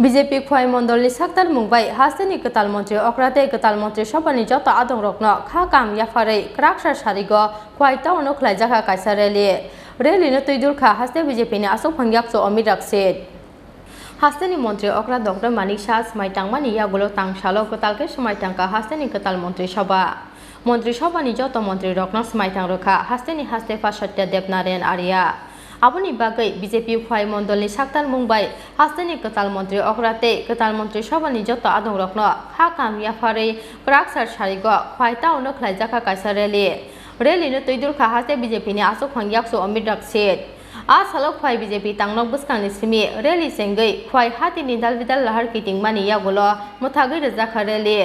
BJP Khowai মন্ডলনি সাকতার মুংবাই হাস্তেনি কতাল মন্ত্রী অকরাতে কতাল মন্ত্রী সভানি যত আদং রকনো খা কাম ইয়াফারে ক্রাকসার সারিগ খোয়াই টাউন খ্লাইজাখা কাইসা রেলিनो তৈদুর খা হাস্তে বিজেপিনি আসক ফাংয়াকসো অমিত রাখসেট হাস্তেনি মন্ত্রী অকরা ডক্টর মানিক শাহ স্মাইটাংমানি ইয়াগুলো তাংশালো কতালকে স্মাইটাংকা হাস্তেনি কতাল মন্ত্রী সভানি যত মন্ত্রী রকনো স্মাইটাং রখা হাস্তেনি হাস্তে ফাসত্য দেবনারায়ণ আরিয়া আবনি বাগৈ বিজেপি খোয়াই মন্ডলনি সাকতার মুংবাই হাস্তেনি কতাল মন্ত্রী অকরাতে কতাল মন্ত্রী সভানি যত আদং রকনো খা কাম ইয়াফারে ক্রাকসার সারিগ খোয়াই টাউন খ্লাইজাখা কাইসা রেলিनो তৈদুর খা হাস্তে বিজেপিনি আসক ফাংয়াকসো Amit রাখসেট salok khwai BJP tangnok buskangni simi rally sengei khwai hatini dalbidal lahar kitingmani yagulo muthagoi rejaka rally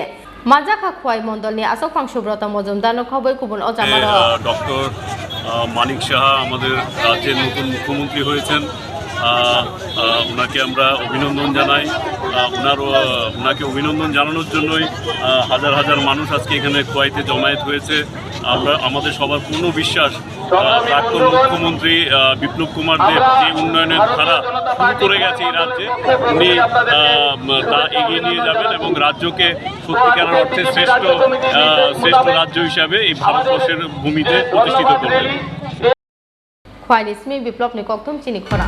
majaka khwai mondolni asok pangsubrata mojumdar khoboi kubun ojamaro doctor Manik Saha আমাদের রাজ্যের নতুন মুখ্যমন্ত্রী হয়েছেন। ওনাকে আমরা অভিনন্দন জানাই। ওনাকে অভিনন্দন জানানোর জন্যই হাজার হাজার মানুষ আজকে এখানে খোয়াইতে জমায়েত হয়েছে। আমাদের সবার পূর্ণ বিশ্বাস প্রাক্তন মুখ্যমন্ত্রী বিপ্লব কুমার দেব যে উন্নয়নের ধারা শুরু করে গেছে এই রাজ্যে, উনি তা এগিয়ে নিয়ে যাবেন এবং রাজ্যকে সত্যিকারের অর্থে শ্রেষ্ঠ রাজ্য হিসাবে এই ভারতবর্ষের ভূমিতে প্রতিষ্ঠিত করবেন। খোয়াই নিসমি বিপ্লব নিককতুম চিনি খরা।